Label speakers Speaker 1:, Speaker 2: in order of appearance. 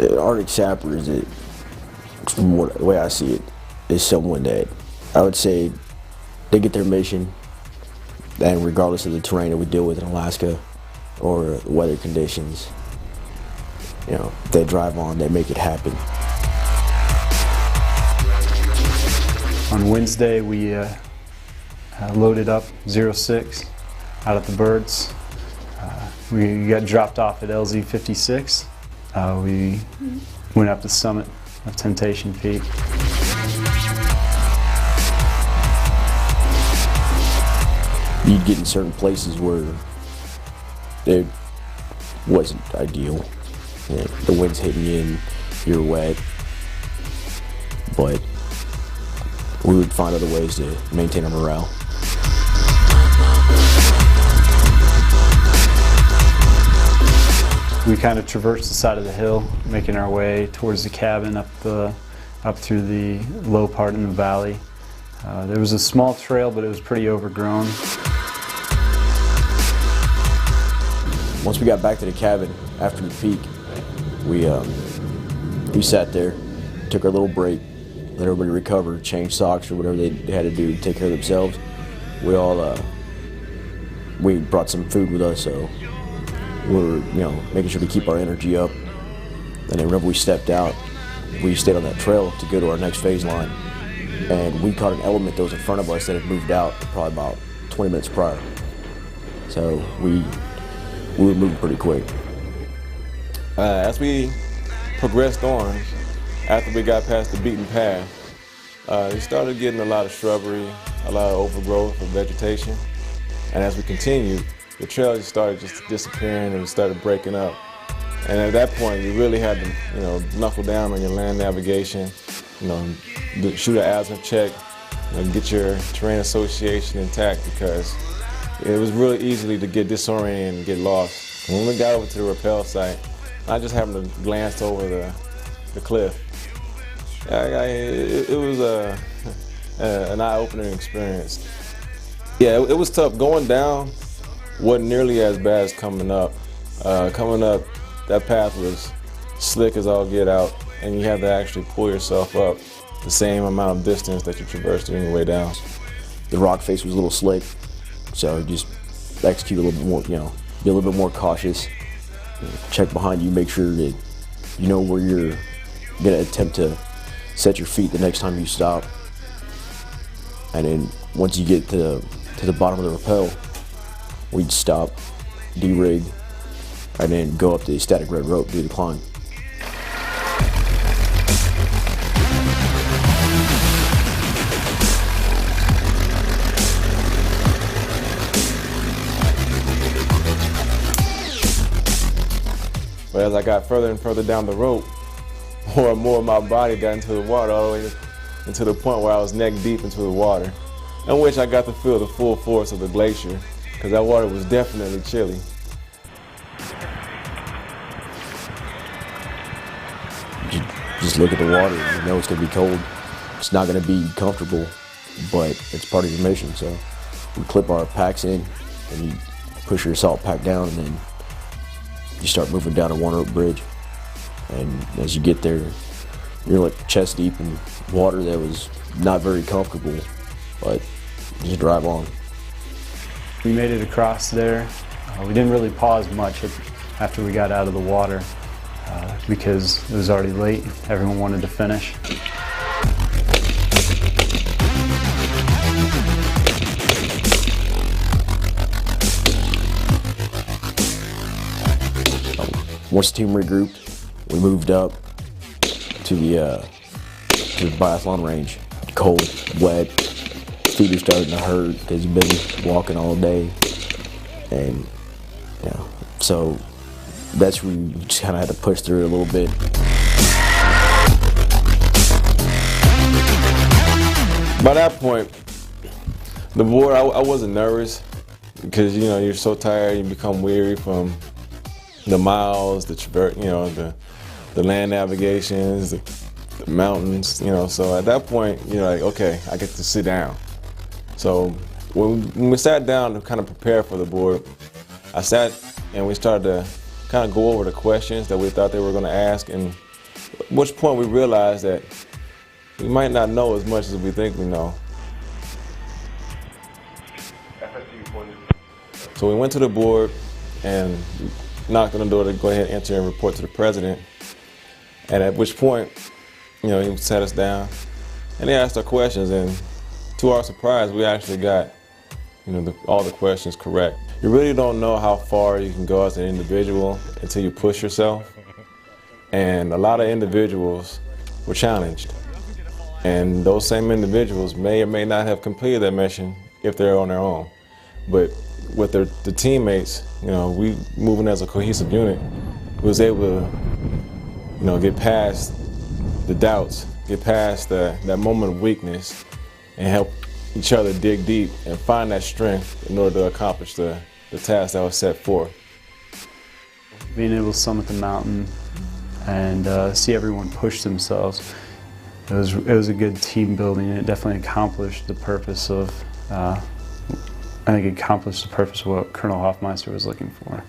Speaker 1: Arctic Sapper is from the way I see it, is someone that I would say they get their mission, and regardless of the terrain that we deal with in Alaska or the weather conditions, you know, they drive on, they make it happen.
Speaker 2: On Wednesday, we loaded up 06 out at the birds. We got dropped off at LZ 56. We went up the summit of Temptation Peak.
Speaker 1: You'd get in certain places where it wasn't ideal. You know, the wind's hitting you and you're wet, but we would find other ways to maintain our morale.
Speaker 2: We kind of traversed the side of the hill, making our way towards the cabin, up through the low part in the valley. There was a small trail, but it was pretty overgrown.
Speaker 1: Once we got back to the cabin after the peak, we sat there, took our little break, let everybody recover, change socks or whatever they had to do to take care of themselves. We brought some food with us, so we were, you know, making sure to keep our energy up. And then whenever we stepped out, we stayed on that trail to go to our next phase line. And we caught an element that was in front of us that had moved out probably about 20 minutes prior. So we were moving pretty quick.
Speaker 3: As we progressed on, after we got past the beaten path, we started getting a lot of shrubbery, a lot of overgrowth of vegetation. And as we continued, the trail just started disappearing and started breaking up. And at that point, you really had to, you know, knuckle down on your land navigation, you know, shoot an azimuth check, you know, get your terrain association intact, because it was really easy to get disoriented and get lost. When we got over to the rappel site, I just happened to glance over the cliff. It was an eye-opening experience. Yeah, it was tough. Going down wasn't nearly as bad as coming up. Coming up, that path was slick as all get out, and you have to actually pull yourself up the same amount of distance that you traversed on your way down.
Speaker 1: The rock face was a little slick, so just execute a little bit more, you know, be a little bit more cautious. Check behind you, make sure that you know where you're gonna attempt to set your feet the next time you stop. And then once you get to the bottom of the rappel, we'd stop, de-rig, and then go up the static red rope, do the climb.
Speaker 3: But as I got further and further down the rope, more and more of my body got into the water, all the way into the point where I was neck deep into the water, in which I got to feel the full force of the glacier, because that water was definitely chilly.
Speaker 1: You just look at the water, you know it's gonna be cold. It's not gonna be comfortable, but it's part of your mission. So we clip our packs in, and you push your salt pack down, and then you start moving down a one-rope bridge. And as you get there, you're like chest deep in water that was not very comfortable, but you just drive on.
Speaker 2: We made it across there. We didn't really pause much after we got out of the water because it was already late. Everyone wanted to finish.
Speaker 1: Once the team regrouped, we moved up to the biathlon range. Cold, wet, feet are starting to hurt because you've been walking all day, and you know, so that's where you just kind of had to push through it a little bit.
Speaker 3: By that point, the board, I wasn't nervous, because you know you're so tired, you become weary from the miles, the land navigations, the mountains, you know. So at that point, you're like, okay, I get to sit down. So when we sat down to kind of prepare for the board, I sat and we started to kind of go over the questions that we thought they were going to ask, and At which point we realized that we might not know as much as we think we know. So we went to the board and knocked on the door to go ahead and enter and report to the president. And at which point, you know, he sat us down and he asked our questions, and to our surprise, we actually got, you know, all the questions correct. You really don't know how far you can go as an individual until you push yourself. And a lot of individuals were challenged. And those same individuals may or may not have completed that mission if they're on their own. But with the teammates, you know, we moving as a cohesive unit, we was able to, you know, get past the doubts, get past that moment of weakness, and help each other dig deep and find that strength in order to accomplish the task that was set forth.
Speaker 2: Being able to summit the mountain and see everyone push themselves, it was a good team building. It definitely accomplished the purpose of, I think it accomplished the purpose of what Colonel Hoffmeister was looking for.